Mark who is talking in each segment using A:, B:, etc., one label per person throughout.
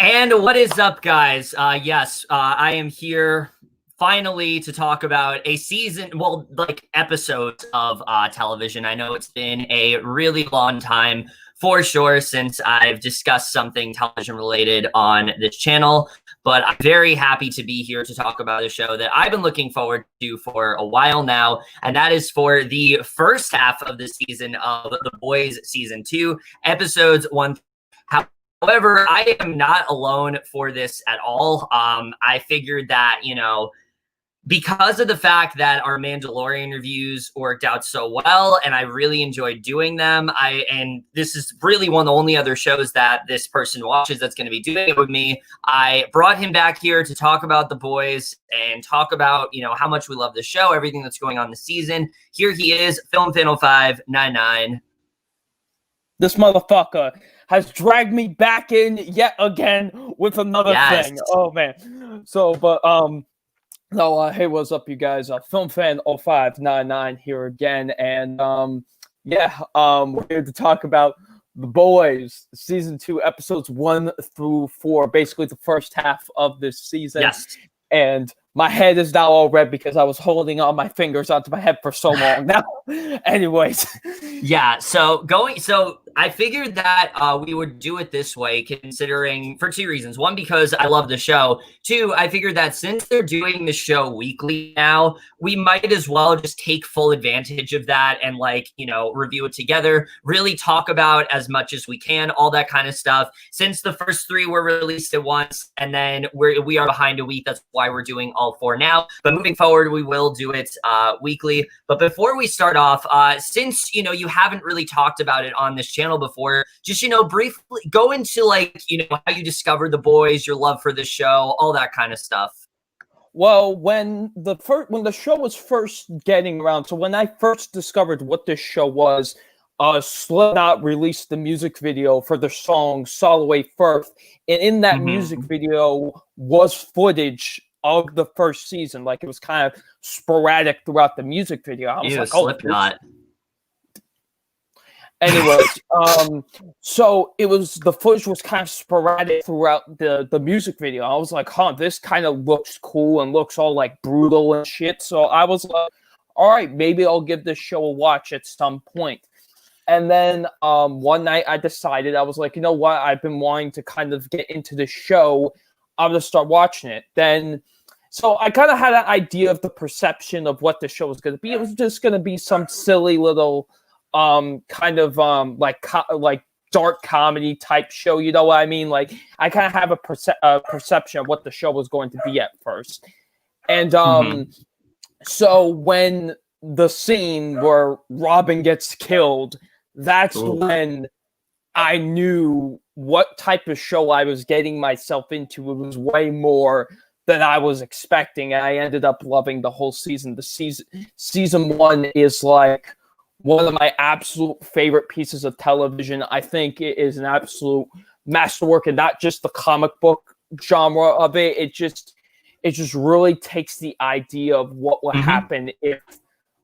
A: And what is up, guys? Yes, I am here finally to talk about a season, well, like episodes of television. I know it's been a really long time for sure since I've discussed something television related on this channel, but I'm very happy to be here to talk about a show that I've been looking forward to for a while now, and that is for the first half of the season of The Boys Season 2, episodes 1. However, I am not alone for this at all. I figured that, because of the fact that our Mandalorian reviews worked out so well, and I really enjoyed doing them, and this is really one of the only other shows that this person watches that's going to be doing it with me. I brought him back here to talk about The Boys and talk about, how much we love the show, everything that's going on this season. Here he is, Film Fan 0599.
B: This motherfucker has dragged me back in yet again with another thing. Oh man. So, hey, what's up, you guys? Film Fan 0599 here again, and we're here to talk about The Boys Season 2, episodes 1 through 4, basically the first half of this season.
A: Yes.
B: And my head is now all red because I was holding all my fingers onto my head for so long now. Anyways.
A: Yeah, so I figured that we would do it this way, considering for two reasons. One, because I love the show. Two, I figured that since they're doing the show weekly now, we might as well just take full advantage of that and review it together, really talk about as much as we can, all that kind of stuff. Since the first 3 were released at once, and then we are behind a week, that's why we're doing all 4 now. But moving forward, we will do it weekly. But before we start off, since you haven't really talked about it on this channel before, just briefly go into how you discovered The Boys, your love for the show, all that kind of stuff.
B: Well, when the show was first getting around, so when I first discovered what this show was, Slipknot released the music video for the song Soloway Firth, and in that music video was footage of the first season. Like, it was kind of sporadic throughout the music video. I was like,
A: Slipknot.
B: Anyways, so the footage was kind of sporadic throughout the music video. I was like, this kind of looks cool and looks all like brutal and shit. So I was like, all right, maybe I'll give this show a watch at some point. And then one night I decided, I was like, you know what? I've been wanting to kind of get into the show. I'm going to start watching it. So I kind of had an idea of the perception of what the show was going to be. It was just going to be some silly little like dark comedy type show, you know what I mean? Like, I kind of have a perception of what the show was going to be at first. And so when the scene where Robin gets killed, that's when I knew what type of show I was getting myself into. It was way more than I was expecting, and I ended up loving the whole season. Season 1 is like one of my absolute favorite pieces of television. I think it is an absolute masterwork, and not just the comic book genre of it. It just really takes the idea of what would happen if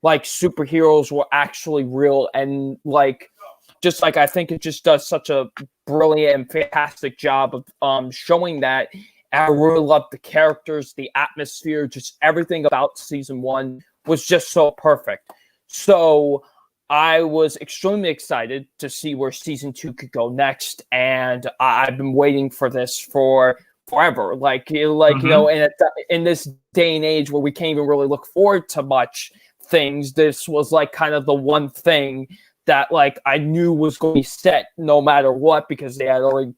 B: superheroes were actually real, and I think it just does such a brilliant and fantastic job of showing that. And I really loved the characters, the atmosphere, just everything about season 1 was just so perfect. So I was extremely excited to see where season 2 could go next, and I've been waiting for this for forever. In this day and age where we can't even really look forward to much things, this was kind of the one thing that I knew was going to be set no matter what, because they had already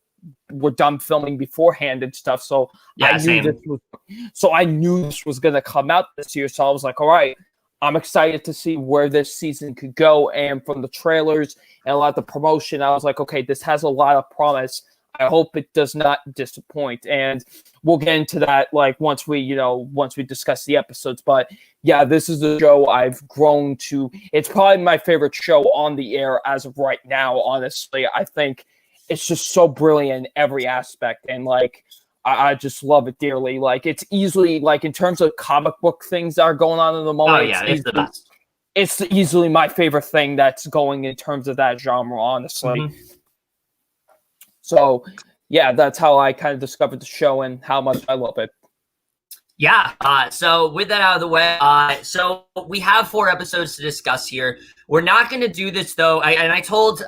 B: were done filming beforehand and stuff. So I knew this was going to come out this year. So I was like, all right, I'm excited to see where this season could go. And from the trailers and a lot of the promotion, I was like, okay, this has a lot of promise. I hope it does not disappoint. And we'll get into that once we discuss the episodes. But yeah, this is the show I've grown to. It's probably my favorite show on the air as of right now, honestly. I think it's just so brilliant in every aspect. And I just love it dearly. It's easily, in terms of comic book things that are going on in the moment.
A: Oh yeah, it's the best.
B: It's easily my favorite thing that's going in terms of that genre, honestly.
A: Mm-hmm.
B: So yeah, that's how I kind of discovered the show and how much I love it.
A: Yeah. So with that out of the way, so we have 4 episodes to discuss here. We're not going to do this though. I told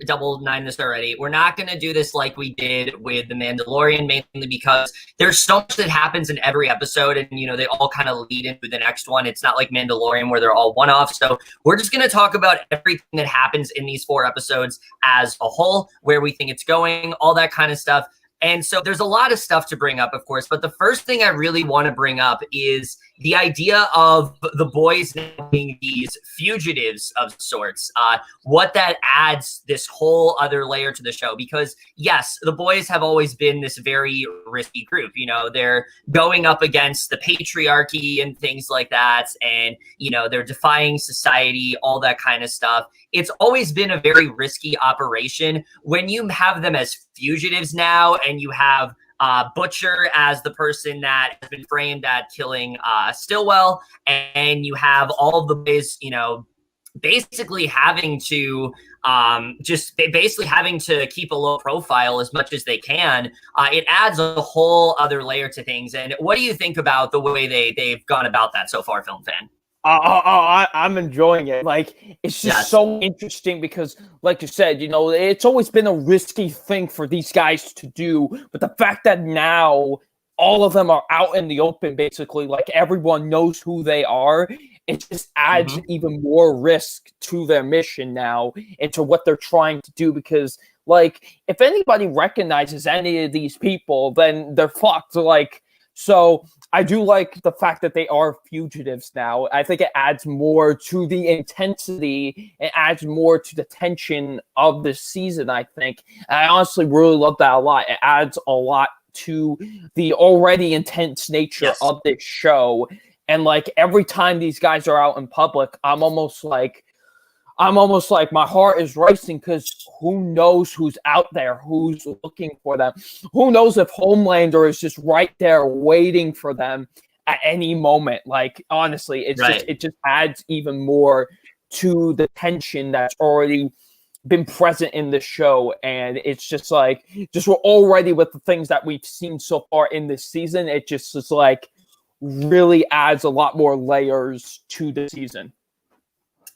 A: Double Nine this already. We're not going to do this like we did with The Mandalorian, mainly because there's so much that happens in every episode, and they all kind of lead into the next one. It's not like Mandalorian where they're all one-off. So we're just going to talk about everything that happens in these 4 episodes as a whole, where we think it's going, all that kind of stuff. And so there's a lot of stuff to bring up, of course, but the first thing I really want to bring up is the idea of the boys now being these fugitives of sorts. What that adds this whole other layer to the show, because yes, the boys have always been this very risky group. They're going up against the patriarchy and things like that, and they're defying society, all that kind of stuff. It's always been a very risky operation. When you have them as fugitives now, and you have Butcher as the person that has been framed at killing Stillwell, and you have all of the ways, basically having to having to keep a low profile as much as they can. It adds a whole other layer to things. And what do you think about the way they've gone about that so far, Film Fan?
B: I'm enjoying it. Like, it's just so interesting because, like you said, it's always been a risky thing for these guys to do. But the fact that now all of them are out in the open, basically, like everyone knows who they are, it just adds even more risk to their mission now and to what they're trying to do. Because, like, if anybody recognizes any of these people, then they're fucked. Like, so I do like the fact that they are fugitives now. I think it adds more to the intensity. It adds more to the tension of this season, I think. And I honestly really love that a lot. It adds a lot to the already intense nature of this show. And like every time these guys are out in public, I'm almost like my heart is racing because who knows who's out there, who's looking for them. Who knows if Homelander is just right there waiting for them at any moment. Like, honestly, it just adds even more to the tension that's already been present in the show. And it's just like, we're already with the things that we've seen so far in this season. It just is like really adds a lot more layers to the season.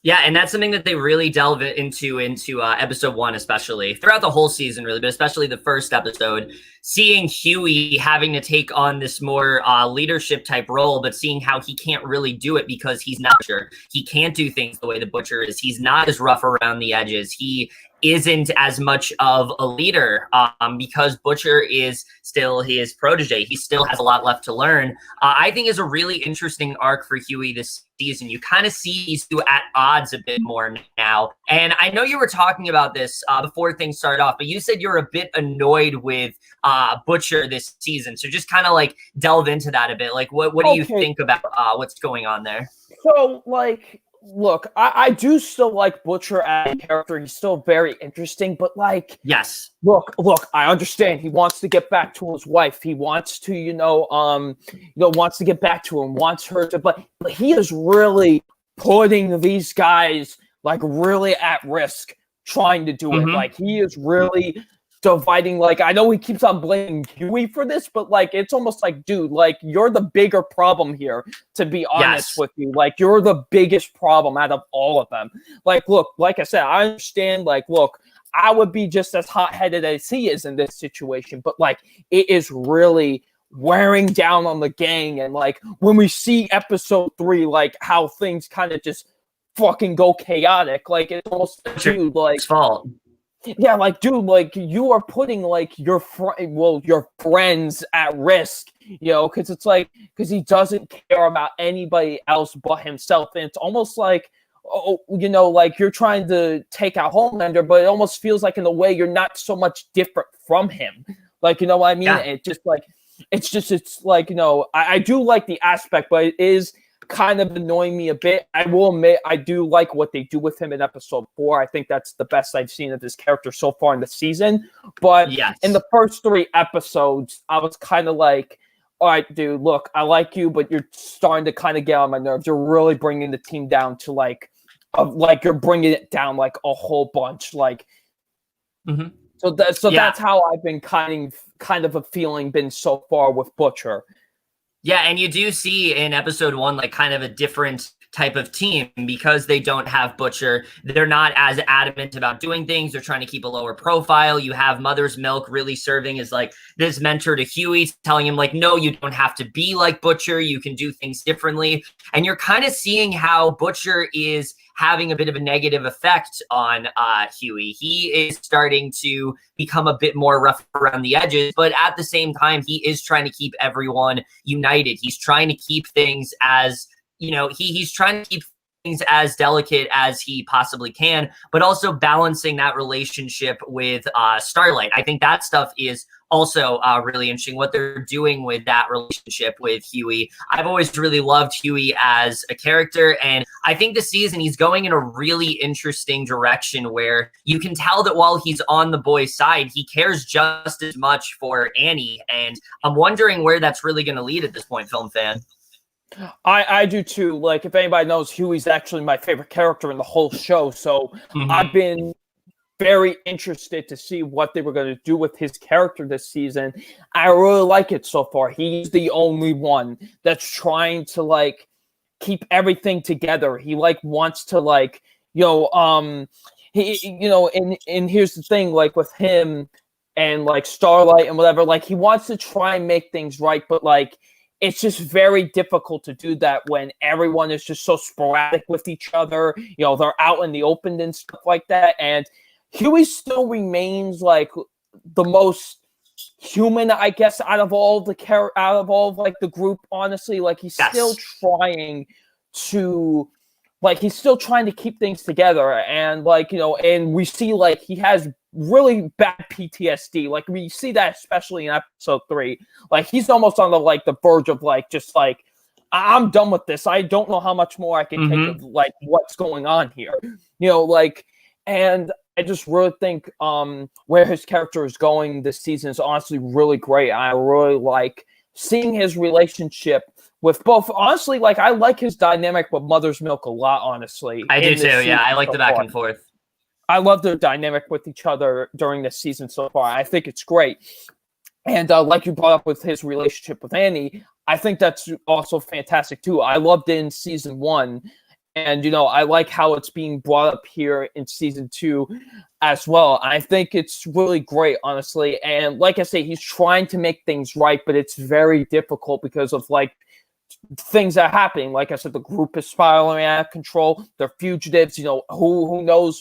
A: Yeah, and that's something that they really delve into episode 1, especially throughout the whole season, really, but especially the first episode, seeing Huey having to take on this more leadership type role, but seeing how he can't really do it because he's not Butcher. He can't do things the way the Butcher is. He's not as rough around the edges. He isn't as much of a leader because Butcher is still his protege. He still has a lot left to learn. I think is a really interesting arc for Huey this season. You kind of see these two at odds a bit more now. And I know you were talking about this before things started off, but you said you're a bit annoyed with Butcher this season. So just kind of like delve into that a bit. Like, what do you think about what's going on there?
B: So, like, look, I do still like Butcher as a character. He's still very interesting, but like,
A: yes,
B: look, I understand. He wants to get back to his wife. He wants to, wants to get back to him, wants her to, but he is really putting these guys like really at risk trying to do it. Like, he is really dividing. Like, I know he keeps on blaming Huey for this, but like, it's almost like, dude, like, you're the bigger problem here, to be honest with you. Like, you're the biggest problem out of all of them. Like, look, like I said, I understand. Like, look, I would be just as hot-headed as he is in this situation, but like, it is really wearing down on the gang. And like, when we see episode 3, like how things kind of just fucking go chaotic, like, it's almost, dude, like,
A: it's fault.
B: Yeah, like, dude, like, you are putting, like, your friends at risk, because it's like, because he doesn't care about anybody else but himself. And it's almost like, like, you're trying to take out Homelander, but it almost feels like, in a way, you're not so much different from him. Like, you know what I mean? Yeah. It's like, I do like the aspect, but it is kind of annoying me a bit. I will admit, I do like what they do with him in episode 4. I think that's the best I've seen of this character so far in the season. But in the first 3 episodes, I was kind of like, all right, dude, look, I like you, but you're starting to kind of get on my nerves. You're really bringing the team down to like you're bringing it down like a whole bunch. Like, That's how I've been kind of a feeling been so far with Butcher.
A: Yeah, and you do see in episode 1 like kind of a different type of team because they don't have Butcher. They're not as adamant about doing things. They're trying to keep a lower profile. You have Mother's Milk really serving as like this mentor to Huey, telling him like, no, you don't have to be like Butcher. You can do things differently. And you're kind of seeing how Butcher is having a bit of a negative effect on Huey. He is starting to become a bit more rough around the edges, but at the same time, he is trying to keep everyone united. He's trying to keep things as he's trying to keep things as delicate as he possibly can, but also balancing that relationship with Starlight. I think that stuff is also really interesting, what they're doing with that relationship with Huey. I've always really loved Huey as a character, and I think this season he's going in a really interesting direction where you can tell that while he's on the boys' side, he cares just as much for Annie, and I'm wondering where that's really going to lead at this point, film fan.
B: I do too. Like, if anybody knows, Huey's actually my favorite character in the whole show. So I've been very interested to see what they were going to do with his character this season. I really like it so far. He's the only one that's trying to like keep everything together. He like wants to like, and here's the thing, like with him and like Starlight and whatever, like he wants to try and make things right, but like it's just very difficult to do that when everyone is just so sporadic with each other. They're out in the open and stuff like that. And Huey still remains like the most human, I guess, out of all the group. Honestly, like he's still trying to keep things together. And and we see like he has really bad PTSD. Like we see that especially in episode 3. Like he's almost on the verge of like just like, I'm done with this. I don't know how much more I can take of like what's going on here. And I just really think where his character is going this season is honestly really great. I really like seeing his relationship with both. Honestly, like I like his dynamic with Mother's Milk a lot, honestly.
A: I do too, yeah. I like the back and forth.
B: I love their dynamic with each other during this season so far. I think it's great. And like you brought up with his relationship with Annie, I think that's also fantastic too. I loved it in season 1. And, I like how it's being brought up here in season 2 as well. I think it's really great, honestly. And like I say, he's trying to make things right, but it's very difficult because of like things that are happening. Like I said, the group is spiraling out of control. They're fugitives. Who knows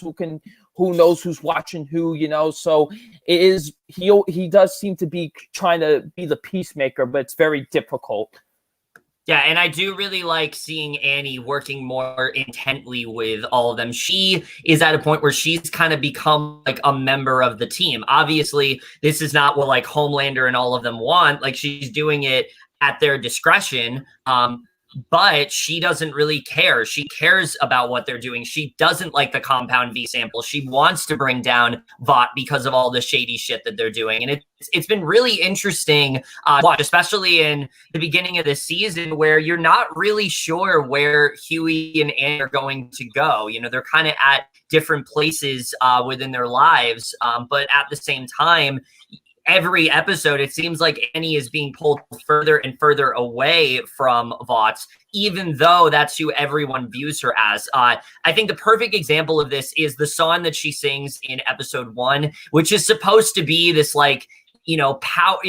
B: who's watching who. So it is. He does seem to be trying to be the peacemaker, but it's very difficult.
A: Yeah, and I do really like seeing Annie working more intently with all of them. She is at a point where she's kind of become like a member of the team. Obviously, this is not what like Homelander and all of them want. Like she's doing it at their discretion. But she doesn't really care. She cares about what they're doing. She doesn't like the Compound V sample. She wants to bring down Vought because of all the shady shit that they're doing. And it's been really interesting to watch, especially in the beginning of this season where you're not really sure where Huey and Annie are going to go. They're kind of at different places within their lives. But at the same time, every episode, it seems like Annie is being pulled further and further away from Vought, even though that's who everyone views her as. I think the perfect example of this is the song that she sings in episode 1, which is supposed to be this like, power,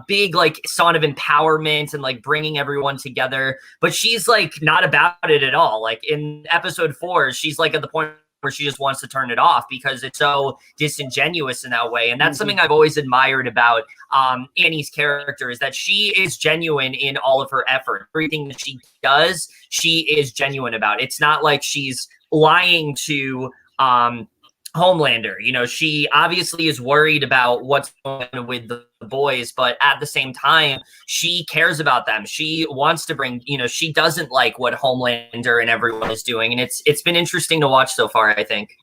A: big like song of empowerment and like bringing everyone together. But she's like not about it at all. Like in episode 4, she's like at the point where she just wants to turn it off because it's so disingenuous in that way. And that's something I've always admired about Annie's character, is that she is genuine in all of her effort. Everything that she does, she is genuine about. It's not like she's lying to Homelander. She obviously is worried about what's going on with the boys, but at the same time, she cares about them. She wants to bring, she doesn't like what Homelander and everyone is doing. And it's been interesting to watch so far, I think.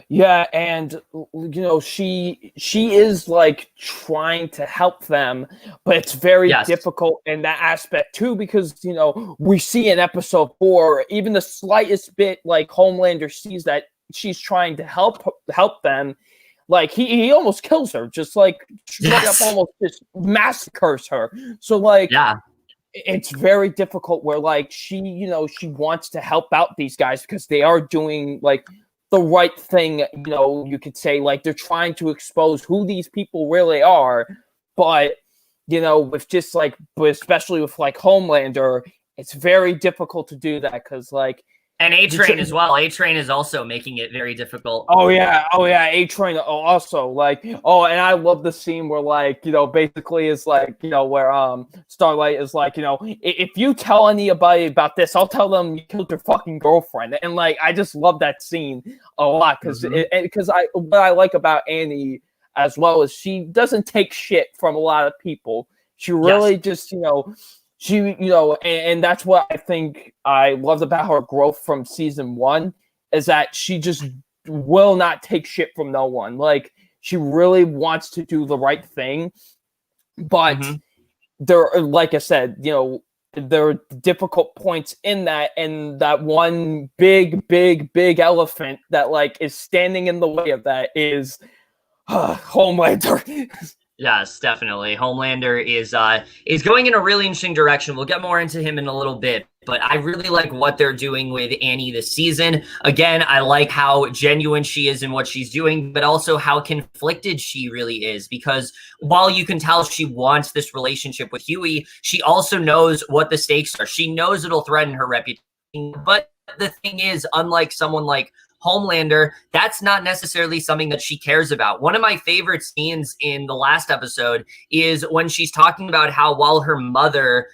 B: Yeah, and she is like trying to help them, but it's very difficult in that aspect too, because we see in episode 4, even the slightest bit like Homelander sees that she's trying to help them, Like he almost kills her, just like straight up almost just massacres her. So like it's very difficult where like she wants to help out these guys because they are doing like the right thing, you could say, like they're trying to expose who these people really are, but with just like, but especially with like Homelander, it's very difficult to do that because like.
A: And A-Train as well. A-Train is also making it very difficult.
B: Oh yeah. A-Train also like, and I love the scene where like, basically is like, where Starlight is like, if you tell anybody about this, I'll tell them you killed your fucking girlfriend. And like, I just love that scene a lot because what I like about Annie as well is she doesn't take shit from a lot of people. She really just, she, and that's what I think I loved about her growth from season 1 is that she just will not take shit from no one. Like, she really wants to do the right thing. But there, like I said, there are difficult points in that, and that one big elephant that like is standing in the way of that is Homelander.
A: Yes, definitely. Homelander is going in a really interesting direction. We'll get more into him in a little bit, but I really like what they're doing with Annie this season. Again, I like how genuine she is in what she's doing, but also how conflicted she really is, because while you can tell she wants this relationship with Huey, she also knows what the stakes are. She knows it'll threaten her reputation, but the thing is, unlike someone like Homelander, that's not necessarily something that she cares about. One of my favorite scenes in the last episode is when she's talking about how while her mother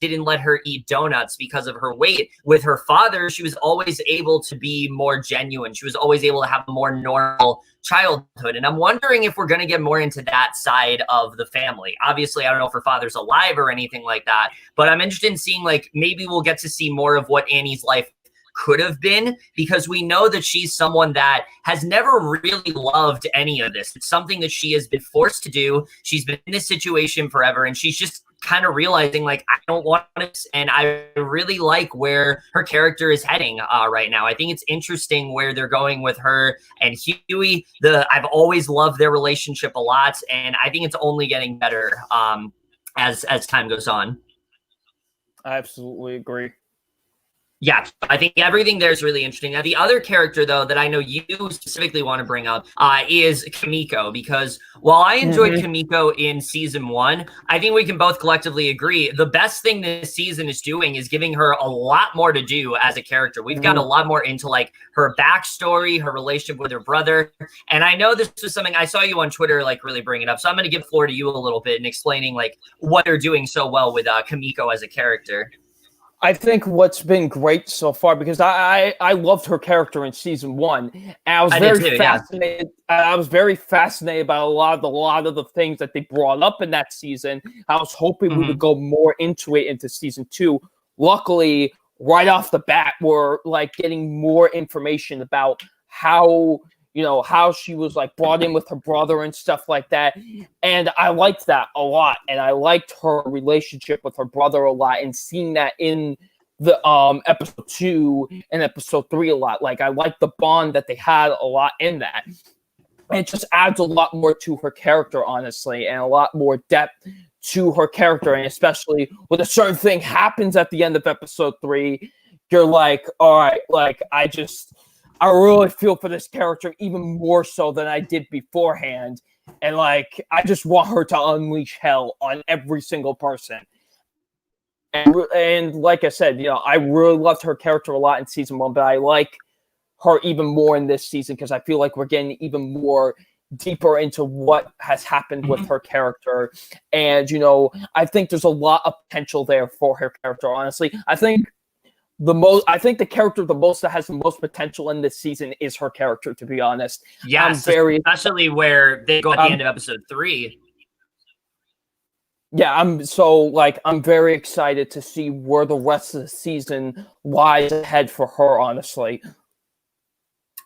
A: didn't let her eat donuts because of her weight, with her father, she was always able to be more genuine. She was always able to have a more normal childhood. And I'm wondering if we're going to get more into that side of the family. Obviously, I don't know if her father's alive or anything like that, but I'm interested in seeing, like, maybe we'll get to see more of what Annie's life could have been, because we know that she's someone that has never really loved any of this. It's something that she has been forced to do. She's been in this situation forever, and she's just kind of realizing, like, I don't want this. And I really like where her character is heading right now. I think it's interesting where they're going with her and Huey. I've always loved their relationship a lot, and I think it's only getting better as time goes on.
B: I absolutely agree.
A: Yeah, I think everything there is really interesting. Now, the other character, though, that I know you specifically want to bring up is Kimiko, because while I enjoyed Kimiko in season 1, I think we can both collectively agree the best thing this season is doing is giving her a lot more to do as a character. We've got a lot more into like her backstory, her relationship with her brother. And I know this was something I saw you on Twitter, like, really bring it up. So I'm going to give the floor to you a little bit and explaining like what they're doing so well with Kimiko as a character.
B: I think what's been great so far, because I loved her character in season 1, and I was very fascinated. I was very fascinated by a lot of the things that they brought up in that season. I was hoping we would go more into it into season 2. Luckily, right off the bat, we're like getting more information about how she was like brought in with her brother and stuff like that. And I liked that a lot. And I liked her relationship with her brother a lot, and seeing that in the episode 2 and episode 3 a lot. Like, I liked the bond that they had a lot in that. And it just adds a lot more to her character, honestly, and a lot more depth to her character. And especially when a certain thing happens at the end of episode 3, you're like, all right, like, I really feel for this character even more so than I did beforehand. And like, I just want her to unleash hell on every single person. And like I said, I really loved her character a lot in season 1, but I like her even more in this season because I feel like we're getting even more deeper into what has happened with her character. And, I think there's a lot of potential there for her character, honestly. I think the character that has the most potential in this season is her character, to be honest.
A: Yes, especially where they go at the end of episode 3.
B: Yeah, I'm very excited to see where the rest of the season lies ahead for her, honestly.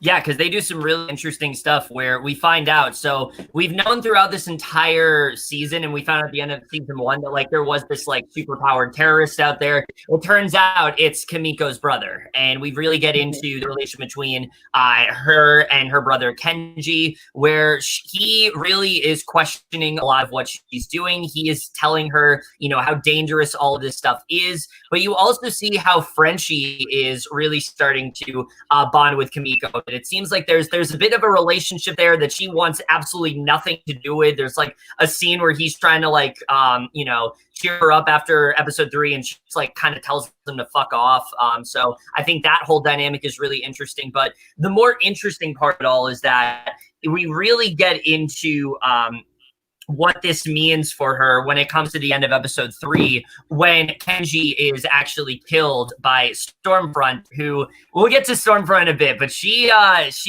A: Yeah, because they do some really interesting stuff where we find out. So we've known throughout this entire season, and we found out at the end of season 1 that like there was this like superpowered terrorist out there. It turns out it's Kimiko's brother, and we really get into the relation between her and her brother Kenji, where he really is questioning a lot of what she's doing. He is telling her, you know, how dangerous all of this stuff is. But you also see how Frenchie is really starting to bond with Kimiko. It seems like there's a bit of a relationship there that she wants absolutely nothing to do with. There's like a scene where he's trying to like, you know, cheer her up after episode 3, and she's like kind of tells him to fuck off. So I think that whole dynamic is really interesting. But the more interesting part of it all is that we really get into what this means for her when it comes to the end of episode 3, when Kenji is actually killed by Stormfront, who we'll get to Stormfront in a bit, but she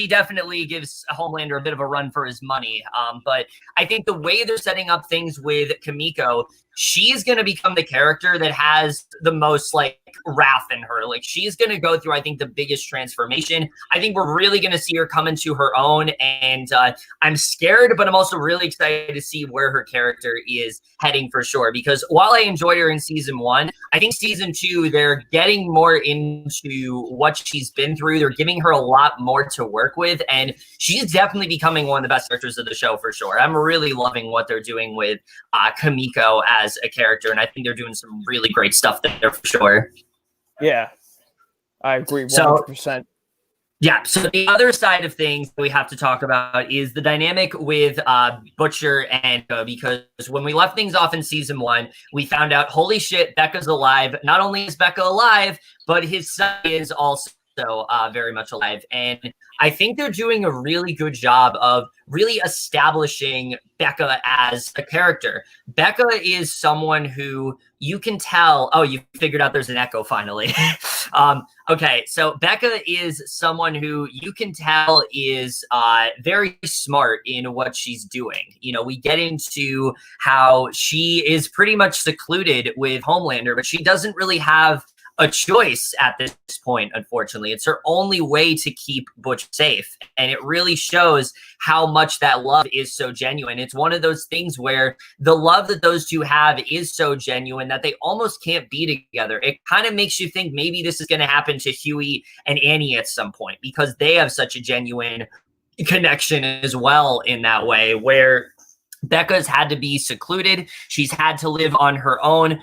A: definitely gives Homelander a bit of a run for his money. But I think the way they're setting up things with Kimiko, she's going to become the character that has the most like wrath in her. Like she's going to go through, I think, the biggest transformation. I think we're really going to see her come into her own, and I'm scared, but I'm also really excited to see where her character is heading for sure. Because while I enjoyed her in season 1, I think season 2, they're getting more into what she's been through. They're giving her a lot more to work with, and she's definitely becoming one of the best characters of the show for sure. I'm really loving what they're doing with Kimiko as a character, and I think they're doing some really great stuff there for sure.
B: Yeah, I agree 100%.
A: Yeah, so the other side of things that we have to talk about is the dynamic with Butcher and because when we left things off in season 1, we found out, holy shit, Becca's alive. Not only is Becca alive, but his son is also very much alive. And I think they're doing a really good job of really establishing Becca as a character. Becca is someone who you can tell, oh, you figured out there's an echo finally. Okay, so Becca is someone who you can tell is very smart in what she's doing. You know, we get into how she is pretty much secluded with Homelander, but she doesn't really have a choice at this point, unfortunately. It's her only way to keep Butch safe. And it really shows how much that love is so genuine. It's one of those things where the love that those two have is so genuine that they almost can't be together. It kind of makes you think maybe this is going to happen to Huey and Annie at some point, because they have such a genuine connection as well in that way, where Becca's had to be secluded. She's had to live on her own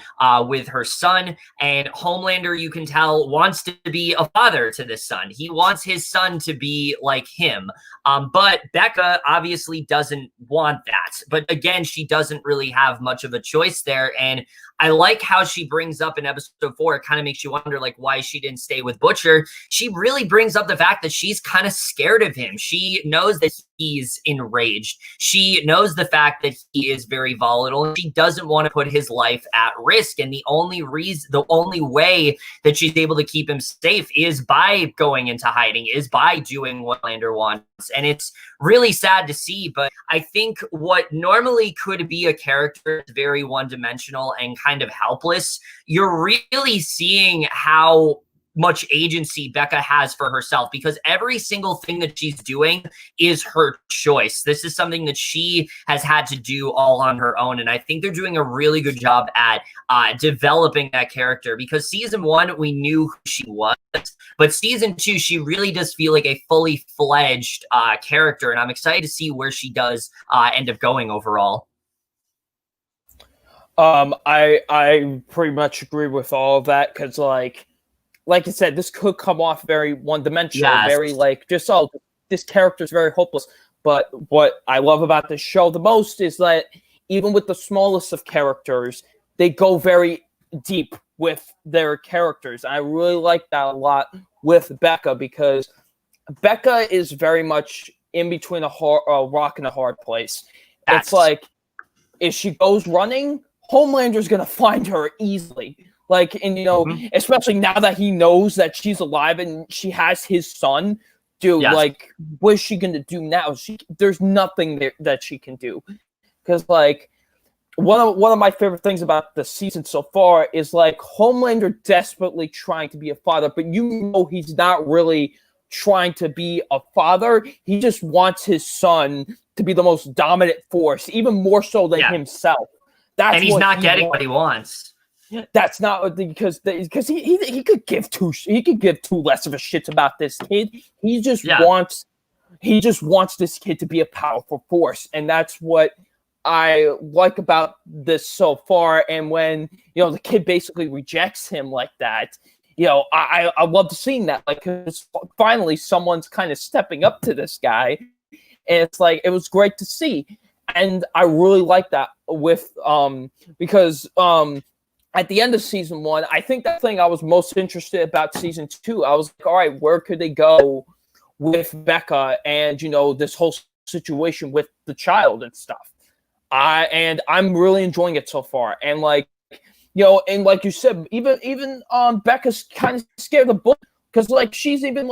A: with her son. And Homelander, you can tell, wants to be a father to this son. He wants his son to be like him. But Becca obviously doesn't want that. But again, she doesn't really have much of a choice there. And I like how she brings up in episode 4, it kind of makes you wonder like why she didn't stay with Butcher. She really brings up the fact that she's kind of scared of him. She knows that he's enraged. She knows the fact that he is very volatile, and she doesn't want to put his life at risk. And the only way that she's able to keep him safe is by going into hiding, is by doing what Lander wants. And it's really sad to see, but I think what normally could be a character that's very one-dimensional and kind of helpless, you're really seeing how much agency Becca has for herself, because every single thing that she's doing is her choice. This is something that she has had to do all on her own. And I think they're doing a really good job at developing that character, because season 1, we knew who she was, but season 2, she really does feel like a fully fledged character. And I'm excited to see where she does end up going overall.
B: I pretty much agree with all of that, because like I said, this could come off very one-dimensional,
A: Yes.
B: very like just, oh, this character is very hopeless. But what I love about this show the most is that even with the smallest of characters, they go very deep with their characters. I really like that a lot with Becca, because Becca is very much in between a rock and a hard place.
A: Yes.
B: It's like, if she goes running, Homelander's going to find her easily. Like, and, you know, especially now that he knows that she's alive and she has his son, dude,
A: Yes.
B: like, what is she going to do now? There's nothing there that she can do. Because, like, one of my favorite things about the season so far is, like, Homelander desperately trying to be a father, but you know he's not really trying to be a father. He just wants his son to be the most dominant force, even more so than himself.
A: And he's not getting what he wants.
B: That's not because he could give two less of a shit about this kid. He just wants this kid to be a powerful force, and that's what I like about this so far. And when the kid basically rejects him like that, I love seeing that, like, because finally someone's kind of stepping up to this guy, and it's like it was great to see, and I really like that with because at the end of season 1, I think that thing I was most interested about season 2. I was like, all right, where could they go with Becca and this whole situation with the child and stuff. I'm really enjoying it so far, and and like you said, even Becca's kind of scared of the book, because she's even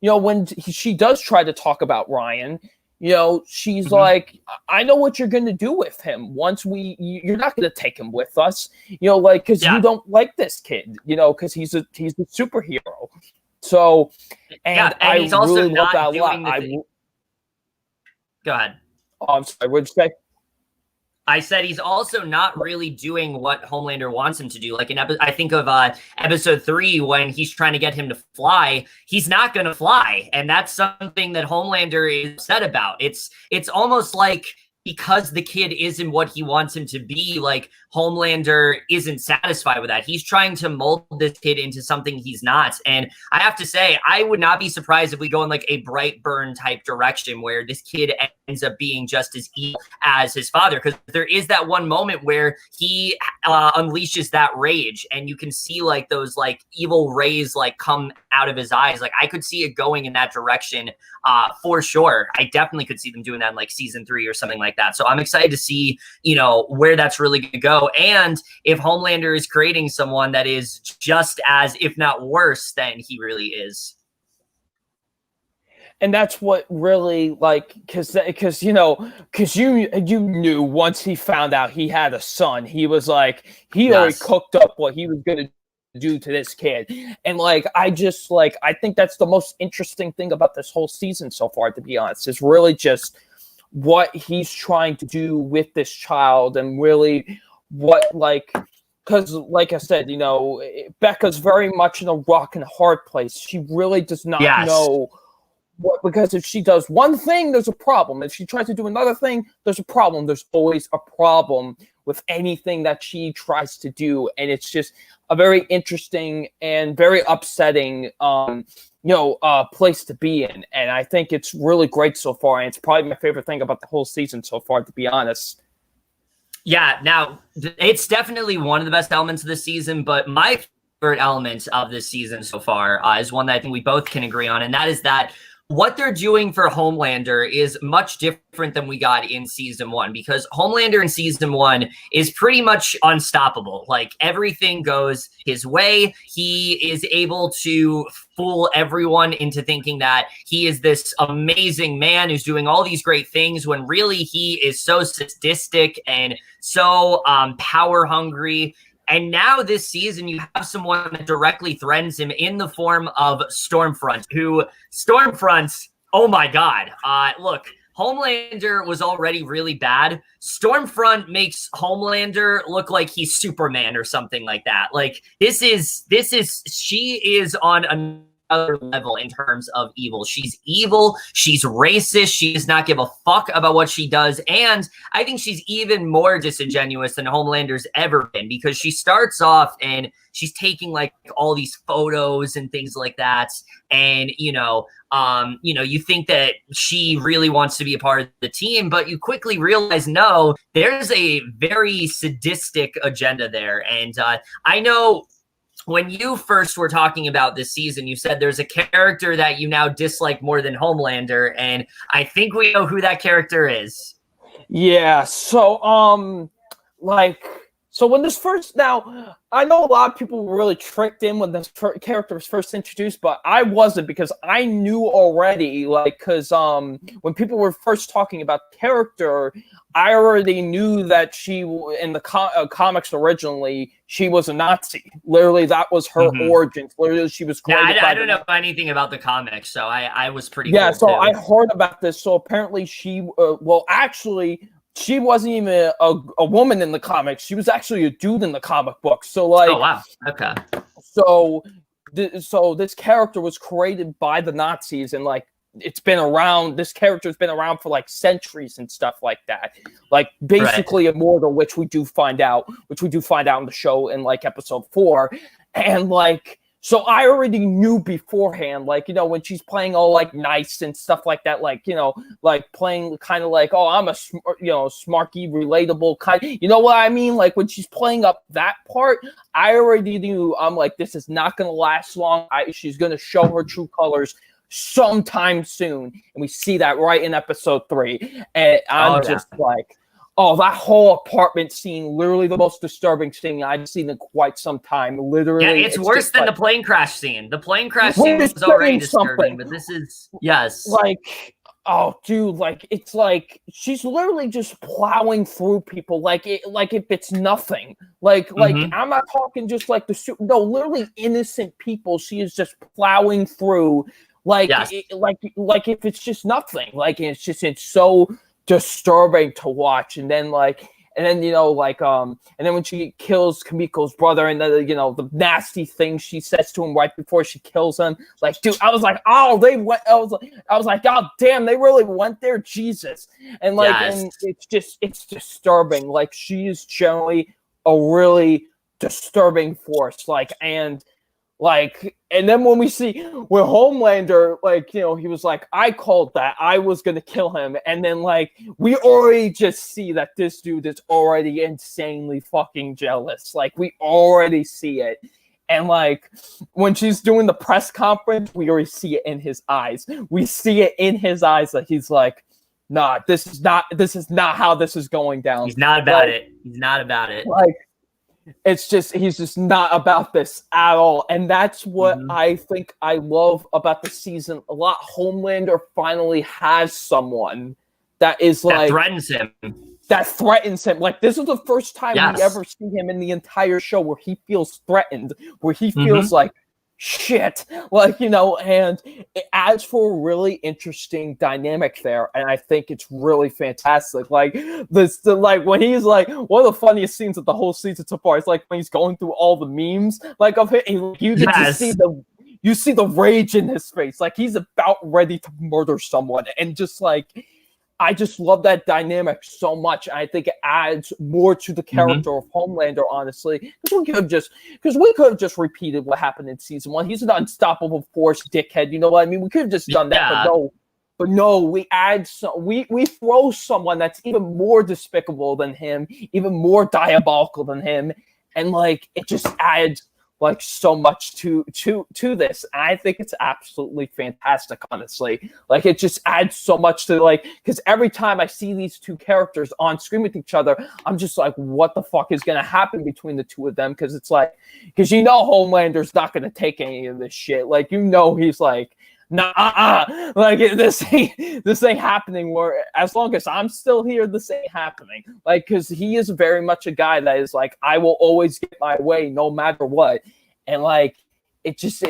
B: when she does try to talk about Ryan, she's like, I know what you're going to do with him once you're not going to take him with us, because you don't like this kid, because he's a superhero. So, and he's also really love that a lot.
A: Go ahead.
B: Oh, I'm sorry. What'd you say?
A: I said he's also not really doing what Homelander wants him to do. Like I think of episode 3 when he's trying to get him to fly. He's not going to fly, and that's something that Homelander is upset about. It's almost like because the kid isn't what he wants him to be, like Homelander isn't satisfied with that. He's trying to mold this kid into something he's not. And I have to say, I would not be surprised if we go in like a Brightburn type direction where this kid ends up being just as evil as his father. Because there is that one moment where he unleashes that rage, and you can see like those like evil rays like come out of his eyes. Like I could see it going in that direction for sure. I definitely could see them doing that in like season 3 or something like that. So I'm excited to see, where that's really going to go. And if Homelander is creating someone that is just as, if not worse, than he really is.
B: And that's what really, because you knew once he found out he had a son, he was like, he already cooked up what he was going to do to this kid. And I think that's the most interesting thing about this whole season so far, to be honest, is really just what he's trying to do with this child, and really what, because like I said, Becca's very much in a rock and a hard place. She really does not know what, because if she does one thing, there's a problem. If she tries to do another thing, there's a problem. There's always a problem with anything that she tries to do. And it's just a very interesting and very upsetting place to be in. And I think it's really great so far. And it's probably my favorite thing about the whole season so far, to be honest.
A: Yeah, now, it's definitely one of the best elements of this season, but my favorite element of this season so far is one that I think we both can agree on, and that is that what they're doing for Homelander is much different than we got in season 1, because Homelander in season 1 is pretty much unstoppable. Like everything goes his way. He is able to fool everyone into thinking that he is this amazing man who's doing all these great things, when really he is so sadistic and so power hungry. And now this season, you have someone that directly threatens him in the form of Stormfront, oh my God. Look, Homelander was already really bad. Stormfront makes Homelander look like he's Superman or something like that. Like she is on another level in terms of evil. She's evil. She's racist. She does not give a fuck about what she does. And I think she's even more disingenuous than Homelander's ever been, because she starts off and she's taking like all these photos and things like that. And, you think that she really wants to be a part of the team, but you quickly realize, no, there's a very sadistic agenda there. And I know when you first were talking about this season, you said there's a character that you now dislike more than Homelander, and I think we know who that character is.
B: Yeah, so So when this first, now I know a lot of people were really tricked in when this character was first introduced, but I wasn't, because I knew already, like, because when people were first talking about the character, I already knew that she, in the comics originally, she was a Nazi. Literally, that was her origins. Literally, she was created
A: I don't know anything about the comics, so I was pretty
B: cool so
A: too.
B: I heard about this. So apparently she, well, actually, she wasn't even a woman in the comics. She was actually a dude in the comic book. So, like,
A: oh wow, okay.
B: So this character was created by the Nazis, and like it's been around. This character's been around for like centuries and stuff like that. Like basically immortal, which we do find out in the show in like episode 4, and like. So I already knew beforehand, like, you know, when she's playing all like nice and stuff like that, like, you know, like playing kind of like, oh, I'm a, smarky, relatable kind, you know what I mean? Like when she's playing up that part, I already knew, I'm like, this is not going to last long. She's going to show her true colors sometime soon. And we see that right in episode 3. And I'm like, oh, that whole apartment scene, literally the most disturbing thing I've seen in quite some time. Literally,
A: yeah, it's worse than the plane crash scene. The plane crash scene was already disturbing, but this is
B: like, oh, dude, like it's like she's literally just plowing through people, like if it's nothing. Like I'm not talking just like literally innocent people. She is just plowing through, like if it's just nothing. Like it's so disturbing to watch. And then you know, like and then when she kills Kamiko's brother, and the, you know, the nasty thing she says to him right before she kills him, like, dude, I was like, oh, they went. I was like, god damn, they really went there, Jesus. And like, and it's disturbing. Like, she is generally a really disturbing force. Like, and then when Homelander, like, you know, he was like, I called that, I was gonna kill him, and then like we already just see that this dude is already insanely fucking jealous. Like, we already see it. And like when she's doing the press conference, we already see it in his eyes. We see it in his eyes that he's like, nah, this is not how this is going down.
A: He's not about it. He's not about it.
B: Like, it's just, he's just not about this at all. And that's what I think I love about the season a lot. Homelander finally has someone that is like, that threatens him. Like, this is the first time we ever see him in the entire show where he feels threatened, where he feels like, shit, like, you know, and it adds for a really interesting dynamic there, and I think it's really fantastic. Like like when he's like, one of the funniest scenes of the whole season so far is like when he's going through all the memes, like of it, you get to see you see the rage in his face, like he's about ready to murder someone, and just like, I just love that dynamic so much. I think it adds more to the character of Homelander, honestly. Because we could have just repeated what happened in season 1. He's an unstoppable force, dickhead. You know what I mean? We could have just done that, but no. We add we throw someone that's even more despicable than him, even more diabolical than him, and like it just adds like so much to this. I think it's absolutely fantastic, honestly. Like, it just adds so much to, like, because every time I see these two characters on screen with each other, I'm just like, what the fuck is gonna happen between the two of them? Because it's like, because you know Homelander's not gonna take any of this shit. Like, you know, he's like, nah, like this ain't happening. Where as long as I'm still here, this ain't happening. Like, because he is very much a guy that is like, I will always get my way no matter what. And like, it's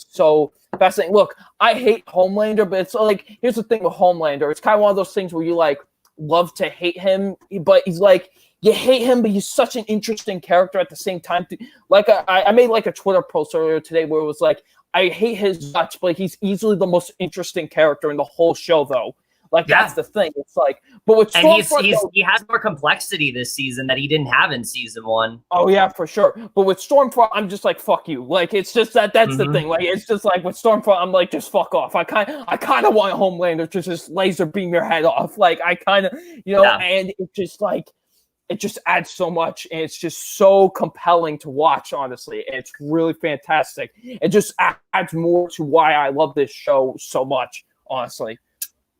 B: so fascinating. Look, I hate Homelander, but it's like, here's the thing with Homelander. It's kind of one of those things where you like love to hate him, but he's like, you hate him, but he's such an interesting character at the same time. Like, I made like a Twitter post earlier today where it was like, I hate his guts, but he's easily the most interesting character in the whole show, though. Like, that's the thing. It's like, but with Stormfront,
A: he has more complexity this season that he didn't have in season 1.
B: Oh yeah, for sure. But with Stormfront, I'm just like, fuck you. Like, it's just that's the thing. Like, it's just like with Stormfront, I'm like, just fuck off. I kind of want Homelander to just laser beam your head off. Like, I kind of, you know, and it just like, it just adds so much, and it's just so compelling to watch, honestly. And it's really fantastic. It just adds more to why I love this show so much, honestly.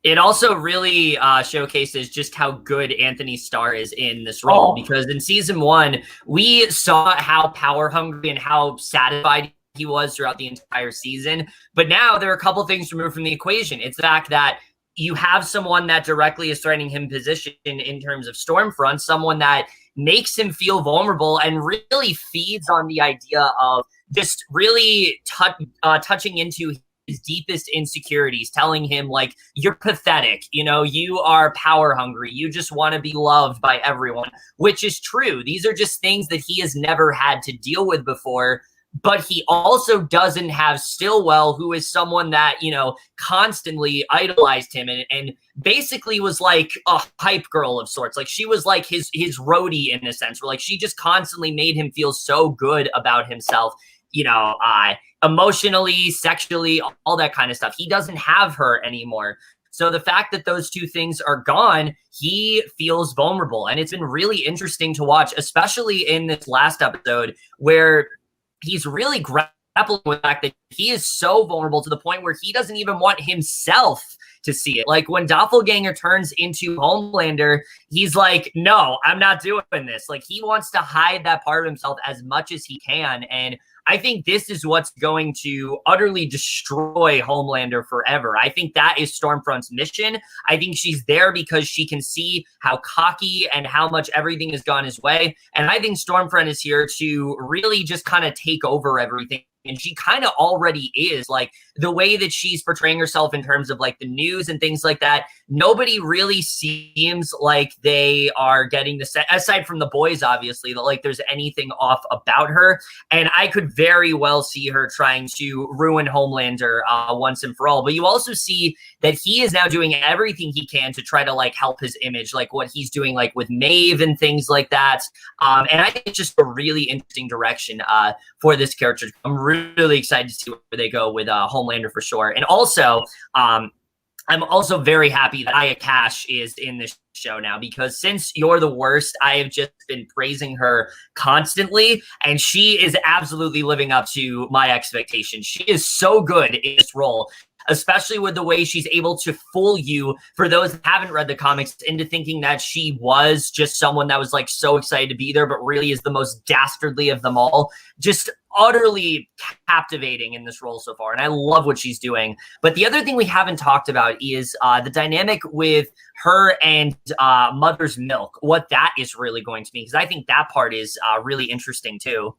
A: It also really showcases just how good Antony Starr is in this role, because in season 1, we saw how power hungry and how satisfied he was throughout the entire season. But now there are a couple things removed from the equation. It's the fact that you have someone that directly is threatening him position in terms of Stormfront, someone that makes him feel vulnerable and really feeds on the idea of just really touching into his deepest insecurities, telling him like, you're pathetic, you are power hungry, you just want to be loved by everyone, which is true. These are just things that he has never had to deal with before. But he also doesn't have Stillwell, who is someone that, constantly idolized him and basically was like a hype girl of sorts. Like she was like his roadie in a sense, where like she just constantly made him feel so good about himself, emotionally, sexually, all that kind of stuff. He doesn't have her anymore. So the fact that those two things are gone, he feels vulnerable. And it's been really interesting to watch, especially in this last episode where he's really grappling with the fact that he is so vulnerable to the point where he doesn't even want himself to see it. Like when Doppelganger turns into Homelander, he's like, no, I'm not doing this. Like he wants to hide that part of himself as much as he can. And I think this is what's going to utterly destroy Homelander forever. I think that is Stormfront's mission. I think she's there because she can see how cocky and how much everything has gone his way. And I think Stormfront is here to really just kind of take over everything. And she kind of already is, like the way that she's portraying herself in terms of like the news and things like that. Nobody really seems like they are getting the set, aside from the boys, obviously, that like there's anything off about her. And I could very well see her trying to ruin Homelander once and for all. But you also see that he is now doing everything he can to try to like help his image, like what he's doing like with Maeve and things like that. And I think it's just a really interesting direction for this character. I'm really excited to see where they go with Homelander for sure. And also, I'm also very happy that Aya Cash is in this show now, because since You're the Worst, I have just been praising her constantly, and she is absolutely living up to my expectations. She is so good in this role, especially with the way she's able to fool you, for those that haven't read the comics, into thinking that she was just someone that was like so excited to be there, but really is the most dastardly of them all. Just utterly captivating in this role so far, and I love what she's doing. But the other thing we haven't talked about is the dynamic with her and Mother's Milk, what that is really going to be, because I think that part is really interesting too.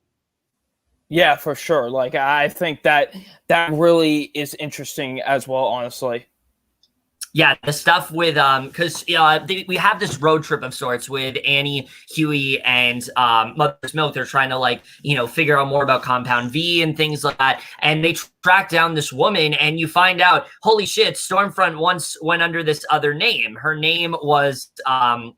B: Yeah, for sure. Like, I think that really is interesting as well, honestly.
A: Yeah, the stuff with because we have this road trip of sorts with Annie, Huey, and Mother's Milk. They're trying to like figure out more about Compound V and things like that. And they track down this woman, and you find out, holy shit, Stormfront once went under this other name. Her name was
B: Liberty.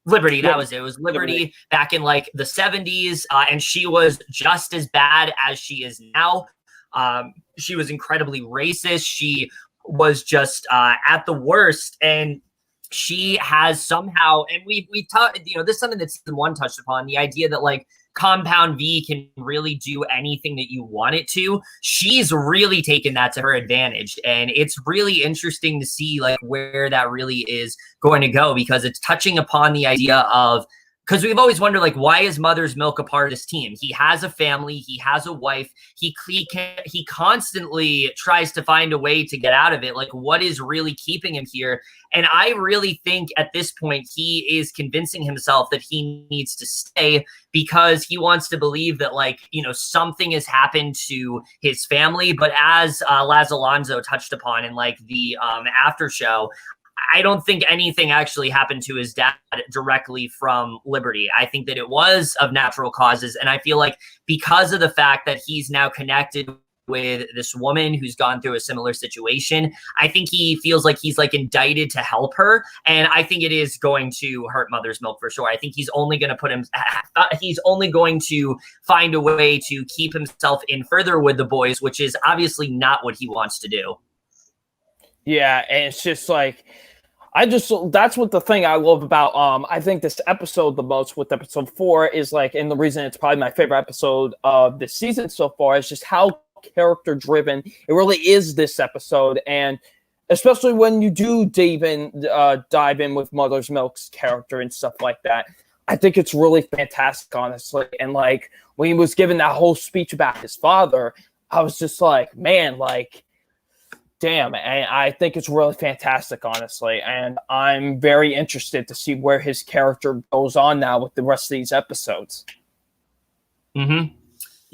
A: Liberty, that was it. It was Liberty back in like the 70s, and she was just as bad as she is now. She was incredibly racist. She was just at the worst, and she has somehow, and we talked, this is something that season 1 touched upon, the idea that like Compound V can really do anything that you want it to. She's really taken that to her advantage, and it's really interesting to see like where that really is going to go, because it's touching upon the idea of, because we've always wondered, like, why is Mother's Milk a part of this team? He has a family. He has a wife. He constantly tries to find a way to get out of it. Like, what is really keeping him here? And I really think at this point, he is convincing himself that he needs to stay, because he wants to believe that, like, something has happened to his family. But as Laz Alonso touched upon in, like, the after show, I don't think anything actually happened to his dad directly from Liberty. I think that it was of natural causes. And I feel like because of the fact that he's now connected with this woman who's gone through a similar situation, I think he feels like he's like indicted to help her. And I think it is going to hurt Mother's Milk for sure. I think he's only going to he's only going to find a way to keep himself in further with the boys, which is obviously not what he wants to do.
B: Yeah. And it's just like, that's what the thing I love about I think this episode the most, with episode 4, is like, and the reason it's probably my favorite episode of this season so far, is just how character driven it really is this episode, and especially when you do dive in with Mother's Milk's character and stuff like that. I think it's really fantastic, honestly. And like when he was giving that whole speech about his father, I was just like, man, like, damn. And I think it's really fantastic, honestly. And I'm very interested to see where his character goes on now with the rest of these episodes.
A: Mm-hmm.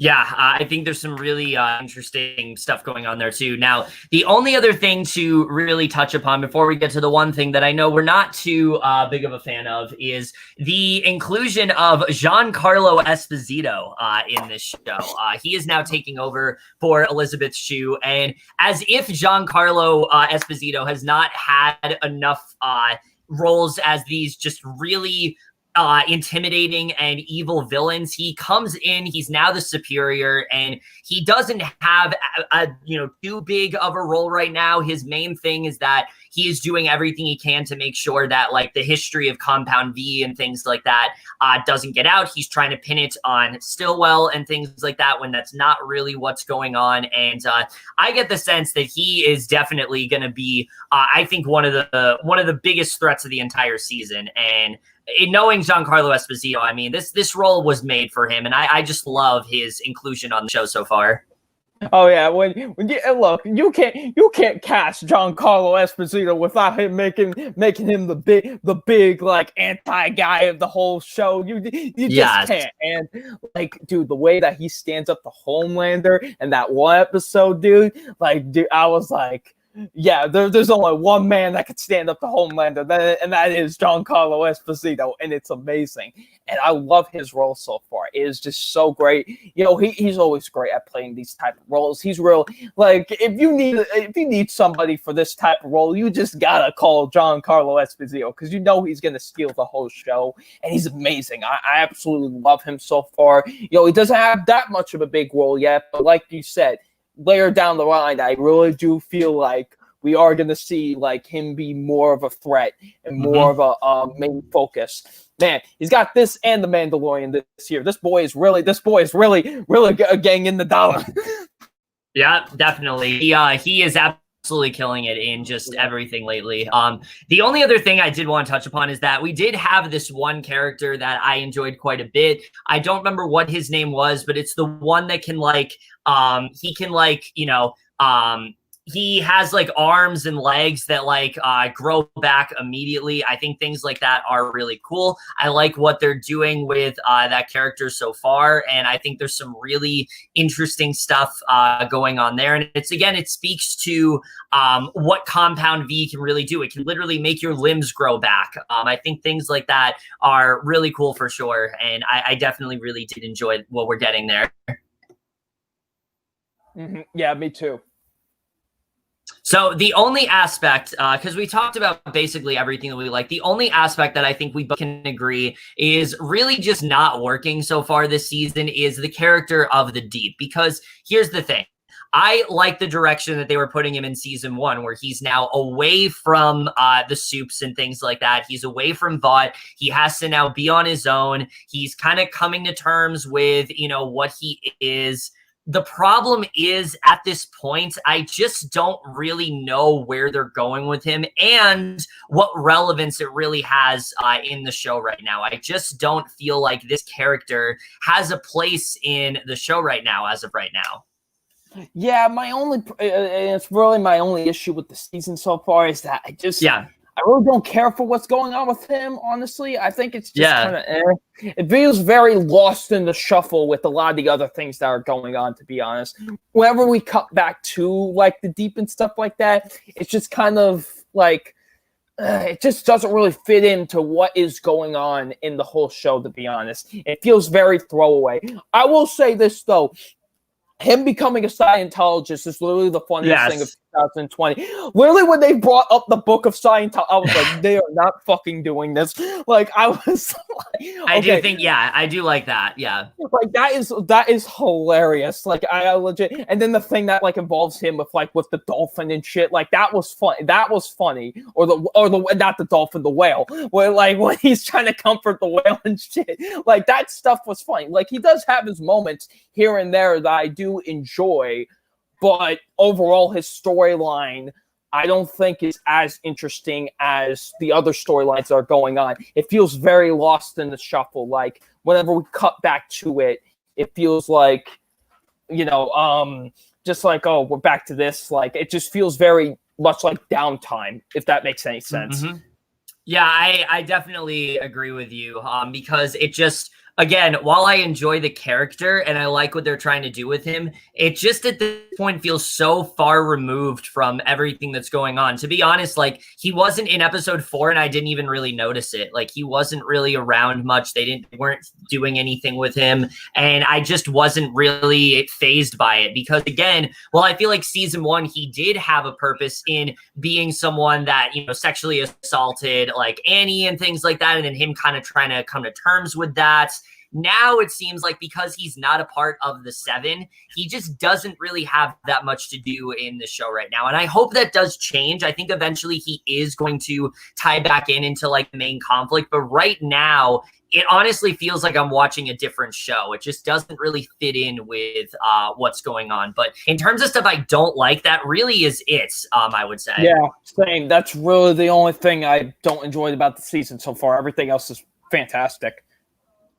A: Yeah, I think there's some really interesting stuff going on there too. Now, the only other thing to really touch upon before we get to the one thing that I know we're not too big of a fan of is the inclusion of Giancarlo Esposito in this show. He is now taking over for Elizabeth Shue, and as if Giancarlo Esposito has not had enough roles as these just really intimidating and evil villains, he comes in, he's now the superior, and he doesn't have a too big of a role right now. His main thing is that he is doing everything he can to make sure that like the history of Compound V and things like that doesn't get out. He's trying to pin it on Stillwell and things like that when that's not really what's going on. And I get the sense that he is definitely going to be, I think, one of the biggest threats of the entire season. And knowing Giancarlo Esposito, I mean, this role was made for him, and I just love his inclusion on the show so far.
B: Oh yeah, when you look, you can't cast Giancarlo Esposito without him making him the big like anti guy of the whole show. You just can't. And like, dude, the way that he stands up to Homelander in that one episode, dude, I was like, yeah, there's only one man that could stand up to Homelander, and that is Giancarlo Esposito, and it's amazing. And I love his role so far. It is just so great. You know, he's always great at playing these type of roles. He's real, like, if you need somebody for this type of role, you just gotta call Giancarlo Esposito, because you know he's gonna steal the whole show, and he's amazing. I absolutely love him so far. You know, he doesn't have that much of a big role yet, but like you said, later down the line, I really do feel like we are going to see like him be more of a threat and more of a main focus. Man, he's got this and the Mandalorian this year. This boy is really getting in the dollar.
A: Yeah, definitely. He is absolutely killing it in just everything lately. The only other thing I did want to touch upon is that we did have this one character that I enjoyed quite a bit. I don't remember what his name was, but it's the one that can he has like arms and legs that like grow back immediately. I think things like that are really cool. I like what they're doing with that character so far, and I think there's some really interesting stuff going on there. And it speaks to what Compound V can really do. It can literally make your limbs grow back. I think things like that are really cool for sure, and I definitely really did enjoy what we're getting there.
B: Mm-hmm. Yeah, me too.
A: So the only aspect, because we talked about basically everything that we like, the only aspect that I think we both can agree is really just not working so far this season is the character of the Deep. Because here's the thing. I like the direction that they were putting him in season 1, where he's now away from the soups and things like that. He's away from Vought. He has to now be on his own. He's kind of coming to terms with, what he is. The problem is, at this point, I just don't really know where they're going with him and what relevance it really has in the show right now. I just don't feel like this character has a place in the show right now, as of right now.
B: Yeah, it's really my only issue with the season so far is that I really don't care for what's going on with him, honestly. I think it's just kind of It feels very lost in the shuffle with a lot of the other things that are going on, to be honest. Whenever we cut back to, like, the Deep and stuff like that, it's just kind of, like, it just doesn't really fit into what is going on in the whole show, to be honest. It feels very throwaway. I will say this, though. Him becoming a Scientologist is literally the funniest thing of 2020. Literally, when they brought up the book of Scientology, I was like, they are not fucking doing this. Like, I was like, okay.
A: I do think, I do like that. Yeah.
B: Like, that is hilarious. Like, I legit, and then the thing that, like, involves him with the dolphin and shit, like, that was fun. That was funny. Or not the dolphin, the whale. Where, like, when he's trying to comfort the whale and shit. Like, that stuff was funny. Like, he does have his moments here and there that I do enjoy. but overall his storyline, I don't think is as interesting as the other storylines that are going on. It feels very lost in the shuffle. Like whenever we cut back to it, it feels like, just like, oh, we're back to this. Like it just feels very much like downtime, if that makes any sense.
A: Mm-hmm. Yeah, I definitely agree with you because it just, again, while I enjoy the character and I like what they're trying to do with him, it just at this point feels so far removed from everything that's going on. To be honest, like he wasn't in episode 4 and I didn't even really notice it. Like he wasn't really around much. They weren't doing anything with him. And I just wasn't really fazed by it because again, well, I feel like season 1, he did have a purpose in being someone that, sexually assaulted like Annie and things like that. And then him kind of trying to come to terms with that. Now it seems like because he's not a part of the 7, he just doesn't really have that much to do in the show right now. And I hope that does change. I think eventually he is going to tie back into like the main conflict. But right now, it honestly feels like I'm watching a different show. It just doesn't really fit in with what's going on. But in terms of stuff I don't like, that really is it, I would say.
B: Yeah, same. That's really the only thing I don't enjoy about the season so far. Everything else is fantastic.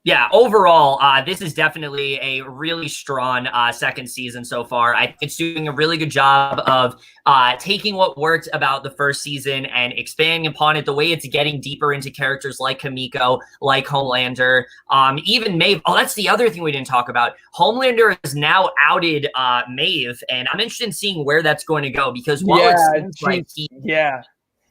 A: Yeah, overall, this is definitely a really strong second season so far. I think it's doing a really good job of taking what worked about the first season and expanding upon it, the way it's getting deeper into characters like Kamiko, like Homelander, even Maeve. Oh, that's the other thing we didn't talk about. Homelander has now outed Maeve, and I'm interested in seeing where that's going to go because while it seems like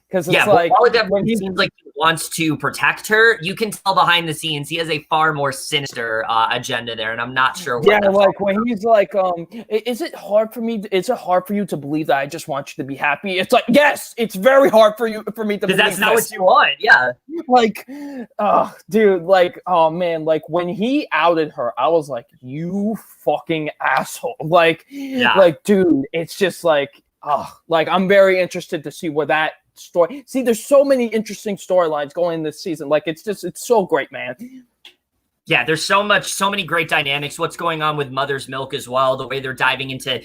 B: because it's like
A: while it definitely seems like he wants to protect her, you can tell behind the scenes he has a far more sinister agenda there, and I'm not sure.
B: Like when he's like, is it hard for me? Is it hard for you to believe that I just want you to be happy? It's like, yes, it's very hard for me to believe
A: because that's not what you want. Yeah,
B: like, dude, like, oh man, like when he outed her, I was like, you fucking asshole. Like, dude, it's just like, like I'm very interested to see where that story. See, there's so many interesting storylines going this season. Like it's so great, man.
A: Yeah, there's so many great dynamics. What's going on with Mother's Milk as well, the way they're diving into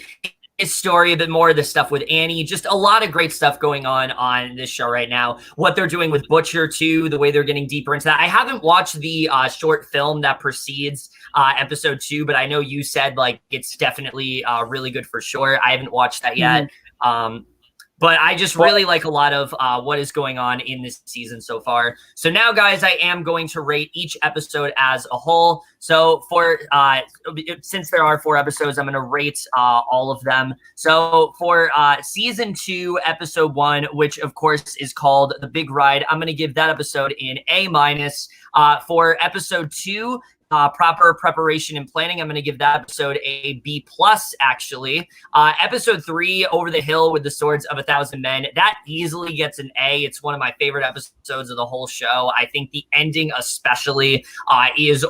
A: his story a bit more, the stuff with Annie, just a lot of great stuff going on this show right now. What they're doing with Butcher too, the way they're getting deeper into that. I haven't watched the short film that precedes episode 2, but I know you said like it's definitely really good for sure. I haven't watched that yet. But I just really like a lot of what is going on in this season so far. So now, guys, I am going to rate each episode as a whole. So for since there are 4 episodes, I'm going to rate all of them. So for season 2, episode 1, which of course is called The Big Ride, I'm going to give that episode an A-. For episode 2, proper preparation and planning, I'm going to give that episode a B+, actually. Episode 3, Over the Hill with the Swords of 1,000 Men, that easily gets an A. It's one of my favorite episodes of the whole show. I think the ending especially is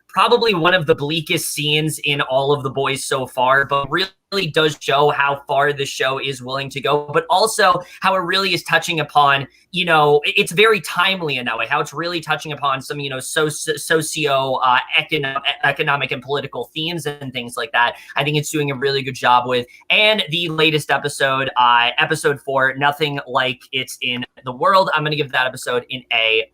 A: probably one of the bleakest scenes in all of The Boys so far, but really does show how far the show is willing to go, but also how it really is touching upon, it's very timely in that way, how it's really touching upon some, economic and political themes and things like that. I think it's doing a really good job with. And the latest episode, episode 4, Nothing Like It's in the World, I'm going to give that episode an A-.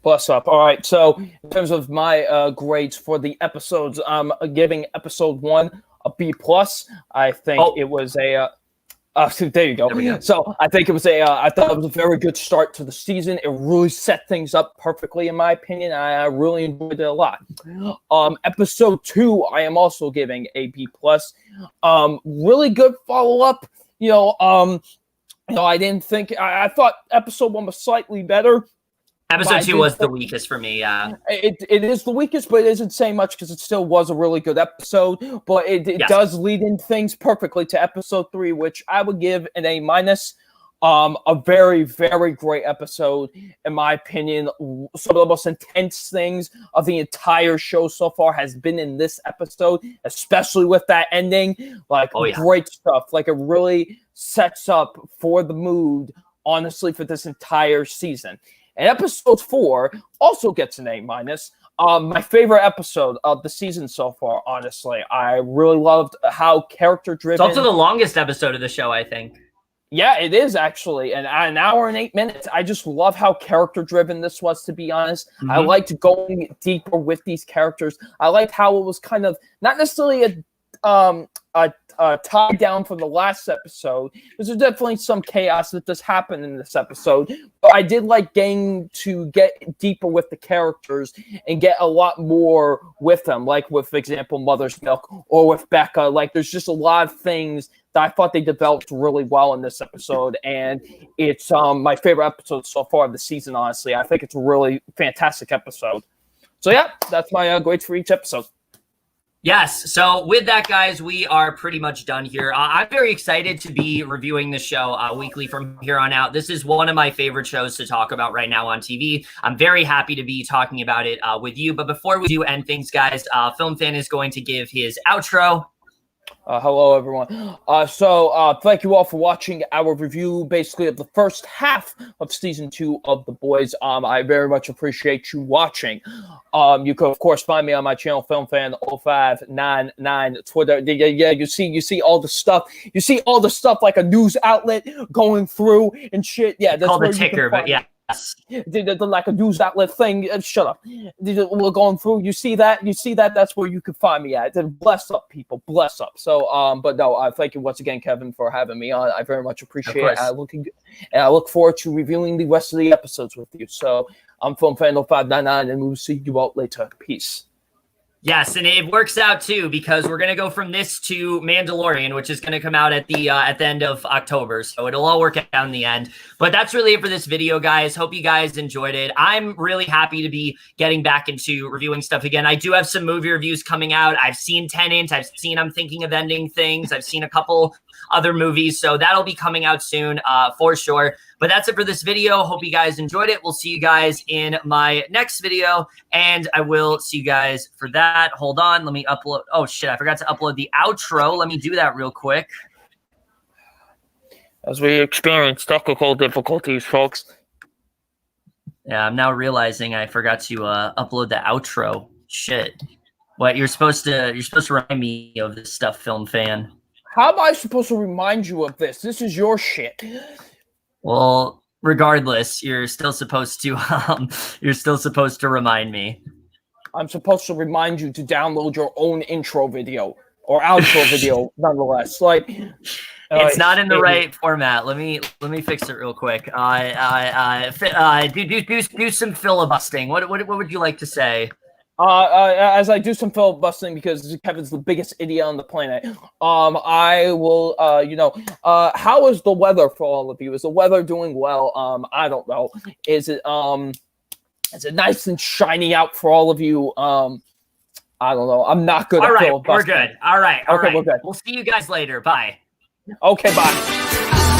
B: Plus up. All right. So in terms of my grades for the episodes, I'm giving episode 1 a B+. I think it was a. There you go. So I think it was I thought it was a very good start to the season. It really set things up perfectly, in my opinion. I really enjoyed it a lot. Episode 2, I am also giving a B+. Really good follow up. I didn't think. I thought episode 1 was slightly better.
A: Episode 2 was the weakest for me, yeah.
B: It is the weakest, but it isn't saying much because it still was a really good episode. But it does lead in things perfectly to episode 3, which I would give an A-. A very, very great episode, in my opinion. Some of the most intense things of the entire show so far has been in this episode, especially with that ending. Great stuff. Like, it really sets up for the mood, honestly, for this entire season. And episode 4 also gets an A-. My favorite episode of the season so far, honestly. I really loved how character-driven...
A: It's also the longest episode of the show, I think.
B: Yeah, it is actually. And an hour and 8 minutes. I just love how character-driven this was, to be honest. Mm-hmm. I liked going deeper with these characters. I liked how it was kind of not necessarily a tie down from the last episode. There's definitely some chaos that does happen in this episode, but I did like getting to get deeper with the characters and get a lot more with them, like with, for example, Mother's Milk or with Becca. Like, there's just a lot of things that I thought they developed really well in this episode, and it's my favorite episode so far of the season, honestly. I think it's a really fantastic episode. So yeah, that's my grades for each episode.
A: Yes. So with that, guys, we are pretty much done here. I'm very excited to be reviewing the show weekly from here on out. This is one of my favorite shows to talk about right now on TV. I'm very happy to be talking about it with you. But before we do end things, guys, Film Fan is going to give his outro.
B: Hello, everyone. Thank you all for watching our review, basically, of the first half of Season 2 of The Boys. I very much appreciate you watching. You can, of course, find me on my channel, FilmFan0599, Twitter. Yeah, you see all the stuff. You see all the stuff like a news outlet going through and shit. Yeah, that's
A: called the ticker, but yeah.
B: Like a news outlet thing. Shut up. We're going through. You see that? That's where you can find me at. Bless up, people. Bless up. So, but no, thank you once again, Kevin, for having me on. I very much appreciate it. I look forward to reviewing the rest of the episodes with you. So, I'm FilmFan0599, and we'll see you all later. Peace.
A: Yes, and it works out too, because we're gonna go from this to Mandalorian, which is gonna come out at the end of October. So it'll all work out in the end. But that's really it for this video, guys. Hope you guys enjoyed it. I'm really happy to be getting back into reviewing stuff again. I do have some movie reviews coming out. I've seen Tenet. I've seen I'm Thinking of Ending Things. I've seen a couple other movies, so that'll be coming out soon for sure. But that's it for this video. Hope you guys enjoyed it. We'll see you guys in my next video, and I will see you guys for that. Hold on, let me upload. Oh shit, I forgot to upload the outro. Let me do that real quick.
B: As we experience technical difficulties, folks.
A: Yeah, I'm now realizing I forgot to upload the outro. Shit. What, you're supposed to remind me of this stuff, Film Fan.
B: How am I supposed to remind you of this? This is your shit.
A: Well, regardless, you're still supposed to remind me.
B: I'm supposed to remind you to download your own intro video or outro video, nonetheless. Like,
A: it's not in the right format. Let me fix it real quick. Do some filibustering. What would you like to say?
B: As I do some filibustering, because Kevin's the biggest idiot on the planet, I will, how is the weather for all of you? Is the weather doing well? I don't know. Is it nice and shiny out for all of you? I don't know. I'm not good at filibustering.
A: We're good. All right.
B: Okay, we're good.
A: We'll see you guys later. Bye.
B: Okay, bye.